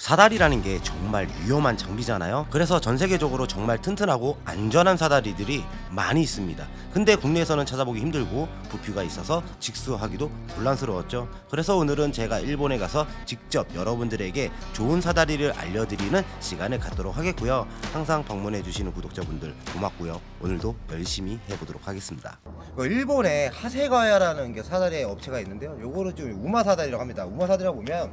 사다리라는 게 정말 위험한 장비잖아요. 그래서 전 세계적으로 정말 튼튼하고 안전한 사다리들이 많이 있습니다. 근데 국내에서는 찾아보기 힘들고 부피가 있어서 직수하기도 곤란스러웠죠. 그래서 오늘은 제가 일본에 가서 직접 여러분들에게 좋은 사다리를 알려드리는 시간을 갖도록 하겠고요. 항상 방문해 주시는 구독자분들 고맙고요. 오늘도 열심히 해보도록 하겠습니다. 일본에 하세가야라는 게 사다리 업체가 있는데요. 요거는 좀 우마 사다리라고 합니다. 우마 사다리라고 보면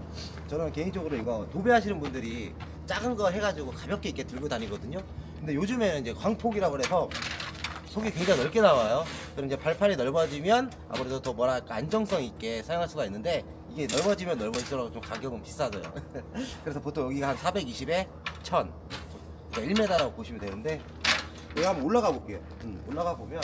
저는 개인적으로 이거 도배하시는 분들이 작은 거 해가지고 가볍게 이렇게 들고 다니거든요. 근데 요즘에는 이제 광폭이라고 해서 속이 굉장히 넓게 나와요. 그럼 이제 발판이 넓어지면 아무래도 더 뭐랄까 안정성 있게 사용할 수가 있는데 이게 넓어지면 넓어질수록 좀 가격은 비싸져요. 그래서 보통 여기가 한 420에 1000, 그러니까 1m라고 보시면 되는데 여기 한번 올라가 볼게요. 올라가 보면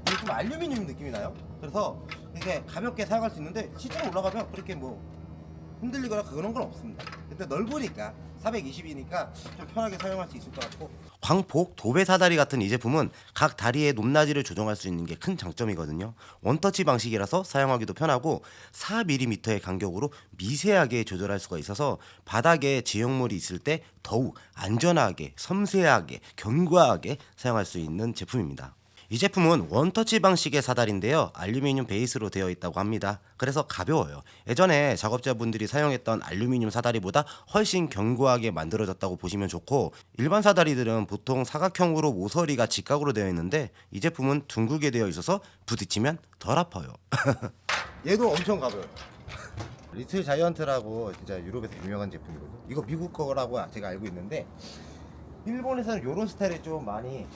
이게 좀 알루미늄 느낌이 나요. 그래서 이게 가볍게 사용할 수 있는데 실제로 올라가면 그렇게 뭐 흔들리거나 그런 건 없습니다. 근데 넓으니까 420이니까 좀 편하게 사용할 수 있을 것 같고. 광폭 도배 사다리 같은 이 제품은 각 다리의 높낮이를 조정할 수 있는 게 큰 장점이거든요. 원터치 방식이라서 사용하기도 편하고 4mm의 간격으로 미세하게 조절할 수가 있어서 바닥에 지형물이 있을 때 더욱 안전하게, 섬세하게, 견고하게 사용할 수 있는 제품입니다. 이 제품은 원터치 방식의 사다리인데요. 알루미늄 베이스로 되어 있다고 합니다. 그래서 가벼워요. 예전에 작업자분들이 사용했던 알루미늄 사다리보다 훨씬 견고하게 만들어졌다고 보시면 좋고, 일반 사다리들은 보통 사각형으로 모서리가 직각으로 되어 있는데 이 제품은 둥글게 되어 있어서 부딪히면 덜 아파요. 얘도 엄청 가벼워요. 리틀 자이언트라고 진짜 유럽에서 유명한 제품이거든요. 이거 미국 거라고 제가 알고 있는데 일본에서는 이런 스타일이 좀 많이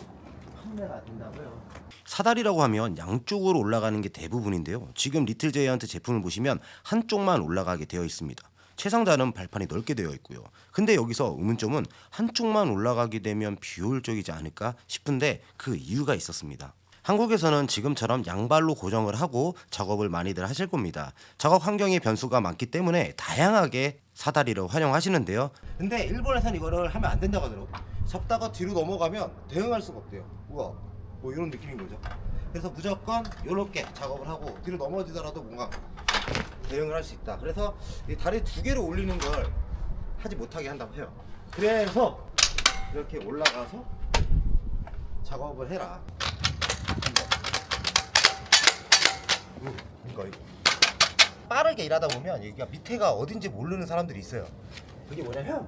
판매가 된다고요. 사다리라고 하면 양쪽으로 올라가는 게 대부분인데요. 지금 리틀 제이언트 제품을 보시면 한쪽만 올라가게 되어 있습니다. 최상단은 발판이 넓게 되어 있고요. 근데 여기서 의문점은 한쪽만 올라가게 되면 비효율적이지 않을까 싶은데 그 이유가 있었습니다. 한국에서는 지금처럼 양발로 고정을 하고 작업을 많이들 하실 겁니다. 작업 환경의 변수가 많기 때문에 다양하게 사다리를 활용하시는데요. 근데 일본에서는 이거를 하면 안 된다고 하더라고. 접다가 뒤로 넘어가면 대응할 수가 없대요. 우와, 뭐 이런 느낌인 거죠. 그래서 무조건 이렇게 작업을 하고 뒤로 넘어지더라도 뭔가 대응을 할 수 있다. 그래서 이 다리 두 개를 올리는 걸 하지 못하게 한다고 해요. 그래서 이렇게 올라가서 작업을 해라. 이거 빠르게 일하다 보면 여기가 밑에가 어딘지 모르는 사람들이 있어요. 그게 뭐냐면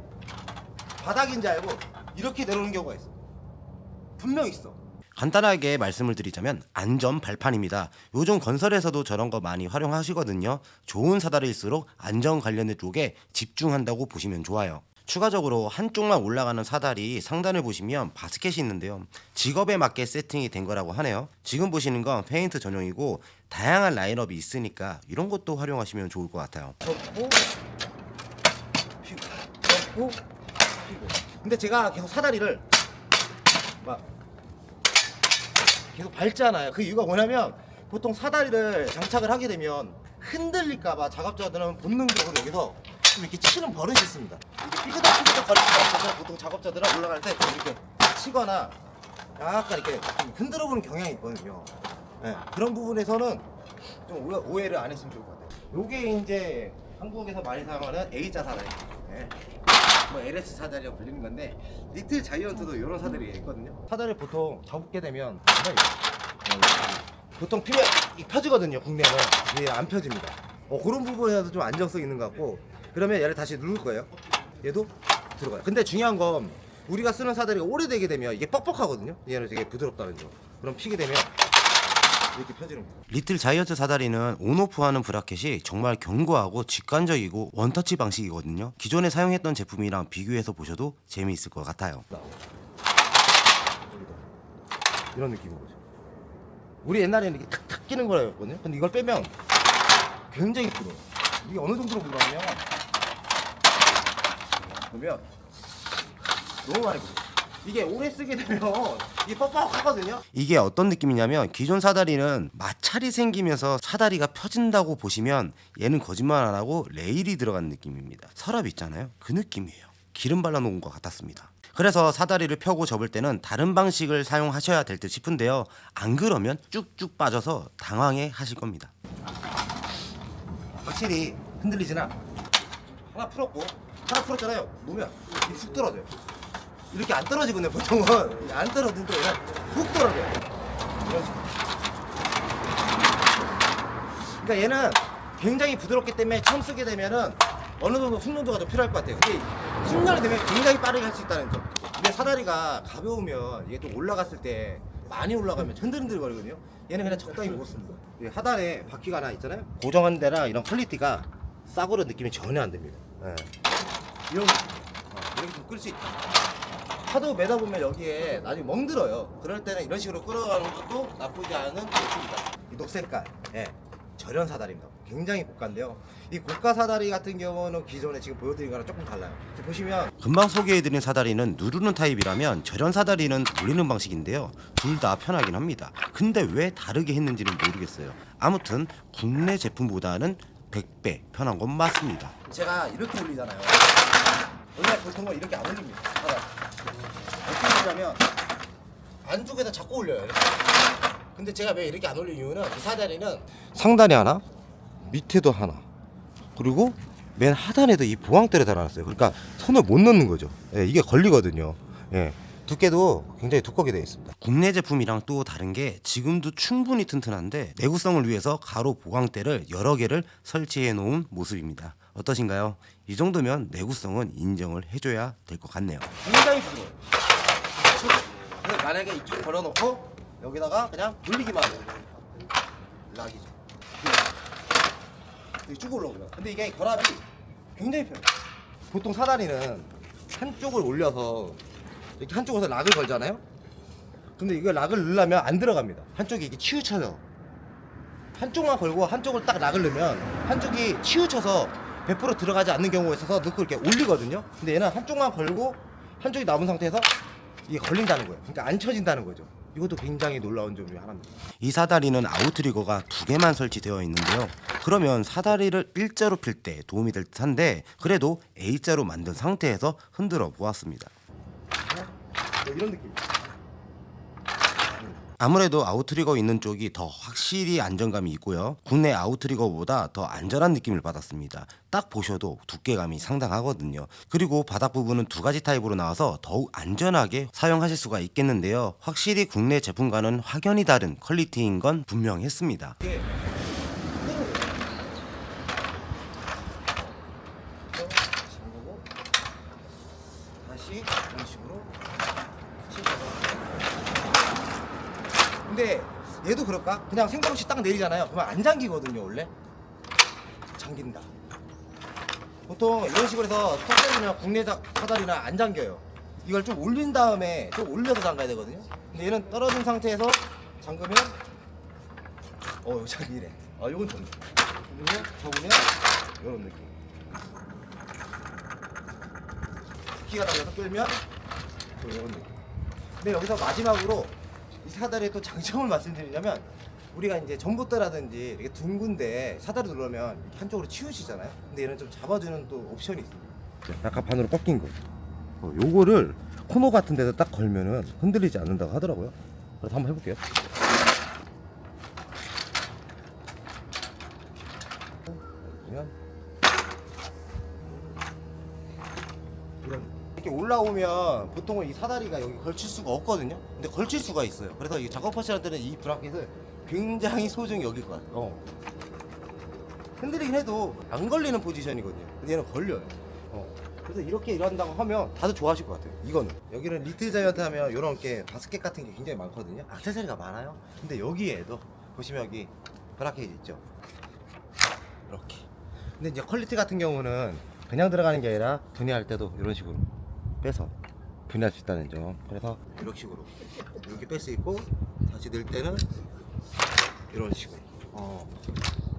바닥인지 알고 이렇게 내려오는 경우가 있어. 분명 있어. 간단하게 말씀을 드리자면 안전 발판입니다. 요즘 건설에서도 저런 거 많이 활용하시거든요. 좋은 사다리일수록 안전 관련된 쪽에 집중한다고 보시면 좋아요. 추가적으로 한쪽만 올라가는 사다리 상단을 보시면 바스켓이 있는데요. 직업에 맞게 세팅이 된 거라고 하네요. 지금 보시는 건 페인트 전용이고 다양한 라인업이 있으니까 이런 것도 활용하시면 좋을 것 같아요. 접고 피고 접고 피고. 근데 제가 계속 사다리를 막 계속 밟잖아요. 그 이유가 뭐냐면 보통 사다리를 장착을 하게 되면 흔들릴까봐 작업자들은 본능적으로 여기서 좀 이렇게 치는 버릇이 있습니다. 이렇게 삐그덕삐그덕 거릴 수가 없어서 보통 작업자들은 올라갈 때 이렇게 치거나 약간 이렇게 좀 흔들어보는 경향이 있거든요. 네, 그런 부분에서는 좀 오해를 안 했으면 좋을 것 같아요. 요게 이제 한국에서 많이 사용하는 A자 사다리. 네. 뭐 LS 사다리라고 불리는 건데 리틀 자이언트도 이런 사다리가 있거든요. 사다리 보통 잡게 되면 보통 피면 펴지거든요. 국내는 이게 안 펴집니다. 그런 부분에서 좀 안정성 있는 것 같고, 그러면 얘를 다시 누를 거예요. 얘도 들어가요. 근데 중요한 건 우리가 쓰는 사다리가 오래되게 되면 이게 뻑뻑하거든요. 얘는 되게 부드럽다는 점. 그럼 피게 되면 이렇게 펴지는 거예요. 리틀 자이언트 사다리는 온오프하는 브라켓이 정말 견고하고 직관적이고 원터치 방식이거든요. 기존에 사용했던 제품이랑 비교해서 보셔도 재미있을 것 같아요. 이런 느낌인 거죠. 우리 옛날에는 이렇게 탁탁 끼는 거였거든요. 근데 이걸 빼면 굉장히 부드러워. 이게 어느 정도로 부드러우냐면 보면 너무 많이 부드러워. 이게 오래 쓰게 되면 이게 뻑뻑하거든요. 이게 어떤 느낌이냐면 기존 사다리는 마찰이 생기면서 사다리가 펴진다고 보시면 얘는 거짓말 안 하고 레일이 들어간 느낌입니다. 서랍 있잖아요. 그 느낌이에요. 기름 발라놓은 것 같았습니다. 그래서 사다리를 펴고 접을 때는 다른 방식을 사용하셔야 될 듯 싶은데요. 안 그러면 쭉쭉 빠져서 당황해 하실 겁니다. 확실히 흔들리진 않아. 하나 풀었고 하나 풀었잖아요. 놓으면 이렇게 쑥 떨어져요. 이렇게 안 떨어지거든요. 보통은 안 떨어지는데 그냥 훅 떨어져요. 이런 식으로. 그러니까 얘는 굉장히 부드럽기 때문에 처음 쓰게 되면은 어느 정도 숙련도가 좀 필요할 것 같아요. 근데 숙련이 되면 굉장히 빠르게 할 수 있다는 점. 근데 사다리가 가벼우면 이게 또 올라갔을 때 많이 올라가면 흔들흔들 거리거든요. 얘는 그냥 적당히 무겁습니다. 하단에 바퀴가 하나 있잖아요. 고정한 데랑 이런 퀄리티가 싸구려 느낌이 전혀 안 됩니다. 예. 이렇게 좀 끌 수 있다. 하도 매다 보면 여기에 나중에 멍들어요. 그럴 때는 이런 식으로 끌어가는 것도 나쁘지 않은 조치입니다. 이 녹색깔, 예. 절연 사다리입니다. 굉장히 고가인데요. 이 고가 사다리 같은 경우는 기존에 지금 보여드린 거랑 조금 달라요. 보시면 금방 소개해드린 사다리는 누르는 타입이라면 절연 사다리는 돌리는 방식인데요. 둘 다 편하긴 합니다. 근데 왜 다르게 했는지는 모르겠어요. 아무튼 국내 제품보다는 100배 편한 건 맞습니다. 제가 이렇게 올리잖아요. 원래 보통은 이렇게 안 올립니다. 사다리. 어떻게 올리냐면 안쪽에다 자꾸 올려요. 이렇게. 근데 제가 왜 이렇게 안 올린 이유는 이 사다리는 상단에 하나, 밑에도 하나, 그리고 맨 하단에도 이 보강대를 달아놨어요. 그러니까 손을 못 넣는 거죠. 예, 이게 걸리거든요. 예, 두께도 굉장히 두껍게 되어 있습니다. 국내 제품이랑 또 다른 게 지금도 충분히 튼튼한데 내구성을 위해서 가로 보강대를 여러 개를 설치해 놓은 모습입니다. 어떠신가요? 이 정도면 내구성은 인정을 해줘야 될 것 같네요. 굉장히 부드러워요. 그래서 만약에 이쪽 걸어놓고 여기다가 그냥 돌리기만 해요. 락이죠. 이렇게 쭉 올라오고요. 근데 이게 결합이 굉장히 편해요. 보통 사다리는 한쪽을 올려서 이렇게 한쪽에서 락을 걸잖아요. 근데 이거 락을 넣으려면 안 들어갑니다. 한쪽이 이렇게 치우쳐서 한쪽만 걸고 한쪽을 딱 락을 넣으면 한쪽이 치우쳐서 100% 들어가지 않는 경우가 있어서 넣고 이렇게 올리거든요. 근데 얘는 한쪽만 걸고 한쪽이 남은 상태에서 이게 걸린다는 거예요. 그러니까 안 쳐진다는 거죠. 이것도 굉장히 놀라운 점 중에 하나입니다. 이 사다리는 아웃트리거가 2개만 설치되어 있는데요. 그러면 사다리를 일자로 필 때 도움이 될 듯한데 그래도 A자로 만든 상태에서 흔들어 보았습니다. 이런 느낌. 아무래도 아웃트리거 있는 쪽이 더 확실히 안정감이 있고요. 국내 아웃트리거보다 더 안전한 느낌을 받았습니다. 딱 보셔도 두께감이 상당하거든요. 그리고 바닥 부분은 두 가지 타입으로 나와서 더욱 안전하게 사용하실 수가 있겠는데요. 확실히 국내 제품과는 확연히 다른 퀄리티인 건 분명했습니다. 이게 잠그고 다시 이런 식으로 치셔서. 근데 얘도 그럴까? 그냥 생각 없이 딱 내리잖아요. 그러면 안 잠기거든요. 원래 잠긴다. 보통 이런 식으로 해서 턱대리나 국내 사다리나 안 잠겨요. 이걸 좀 올린 다음에 좀 올려서 잠가야 되거든요. 근데 얘는 떨어진 상태에서 잠그면 이거 잠기네. 이건 좋네. 그리고 접으면 이런 느낌. 키가 달려서 끌면 또 이런 느낌. 근데 여기서 마지막으로 이 사다리의 또 장점을 말씀드리자면 우리가 이제 전봇대라든지 이렇게 둥근데 사다리 누르면 이렇게 한쪽으로 치우시잖아요. 근데 얘는 좀 잡아주는 또 옵션이 있습니다. 약간 반으로 꺾인 거. 요거를 코너 같은 데다 딱 걸면은 흔들리지 않는다고 하더라고요. 그래서 한번 해볼게요. 그러면 이렇게 올라오면 보통은 이 사다리가 여기 걸칠 수가 없거든요. 근데 걸칠 수가 있어요. 그래서 이 작업하시는 때는 이 브라켓을 굉장히 소중히 여길 것 같아요. 흔들리긴 해도 안 걸리는 포지션이거든요. 근데 얘는 걸려요. 그래서 이렇게 일한다고 하면 다들 좋아하실 것 같아요. 이거는 여기는 리틀 자이언트 하면 이런 게 바스켓 같은 게 굉장히 많거든요. 액세서리가 많아요. 근데 여기에도 보시면 여기 브라켓이 있죠. 이렇게. 근데 이제 퀄리티 같은 경우는 그냥 들어가는 게 아니라 분해할 때도 이런 식으로 빼서 분해할 수 있다는 점. 그래서 이런 식으로 이렇게 뺄 수 있고 다시 넣을 때는 이런 식으로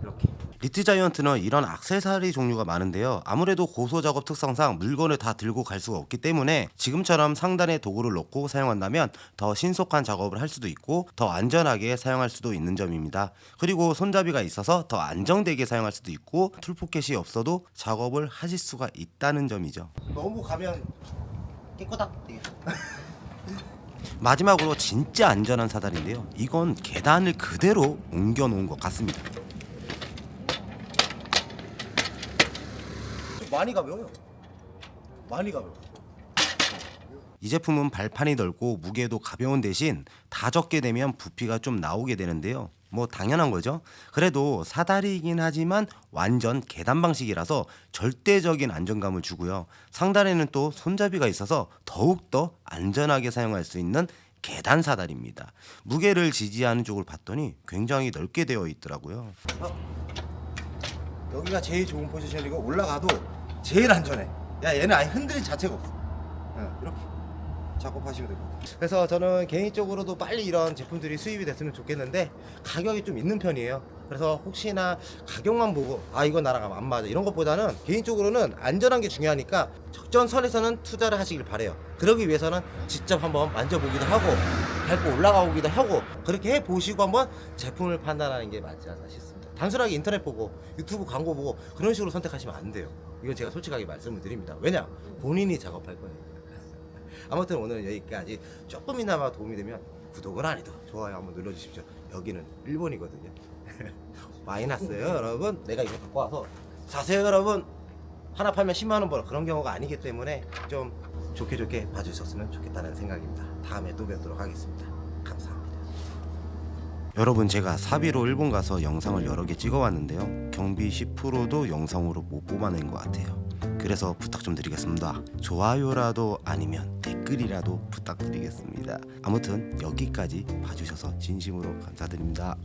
이렇게. 리틀 자이언트는 이런 액세서리 종류가 많은데요. 아무래도 고소 작업 특성상 물건을 다 들고 갈 수가 없기 때문에 지금처럼 상단에 도구를 놓고 사용한다면 더 신속한 작업을 할 수도 있고 더 안전하게 사용할 수도 있는 점입니다. 그리고 손잡이가 있어서 더 안정되게 사용할 수도 있고 툴포켓이 없어도 작업을 하실 수가 있다는 점이죠. 너무 가면 깨끗하다 되겠죠. 마지막으로 진짜 안전한 사다리인데요. 이건 계단을 그대로 옮겨 놓은 것 같습니다. 많이 가벼워요. 많이 가벼워. 이 제품은 발판이 넓고 무게도 가벼운 대신 다 적게 되면 부피가 좀 나오게 되는데요. 뭐 당연한 거죠. 그래도 사다리이긴 하지만 완전 계단 방식이라서 절대적인 안정감을 주고요. 상단에는 또 손잡이가 있어서 더욱더 안전하게 사용할 수 있는 계단 사다리입니다. 무게를 지지하는 쪽을 봤더니 굉장히 넓게 되어 있더라고요. 여기가 제일 좋은 포지션이고 올라가도 제일 안전해. 야 얘는 아예 흔들릴 자체가 없어. 이렇게 작업하시면 될 것 같아요. 그래서 저는 개인적으로도 빨리 이런 제품들이 수입이 됐으면 좋겠는데 가격이 좀 있는 편이에요. 그래서 혹시나 가격만 보고 아 이건 나랑 안 맞아 이런 것보다는 개인적으로는 안전한 게 중요하니까 적정선에서는 투자를 하시길 바래요. 그러기 위해서는 직접 한번 만져보기도 하고 밟고 올라가보기도 하고 그렇게 해보시고 한번 제품을 판단하는 게 맞지 않나 싶습니다. 단순하게 인터넷 보고 유튜브 광고 보고 그런 식으로 선택하시면 안 돼요. 이건 제가 솔직하게 말씀을 드립니다. 왜냐? 본인이 작업할 거니까. 아무튼 오늘 여기까지 조금이나마 도움이 되면 구독은 아니도 좋아요 한번 눌러주십시오. 여기는 일본이거든요. 마이너스예요 여러분. 내가 이거 갖고 와서 사세요 여러분. 하나 팔면 10만원 벌어 그런 경우가 아니기 때문에 좀 좋게 봐주셨으면 좋겠다는 생각입니다. 다음에 또 뵙도록 하겠습니다. 감사합니다. 여러분 제가 사비로 일본 가서 영상을 여러 개 찍어왔는데요. 경비 10%도 영상으로 못 뽑아낸 것 같아요. 그래서 부탁 좀 드리겠습니다. 좋아요라도 아니면 댓글이라도 부탁드리겠습니다. 아무튼 여기까지 봐주셔서 진심으로 감사드립니다.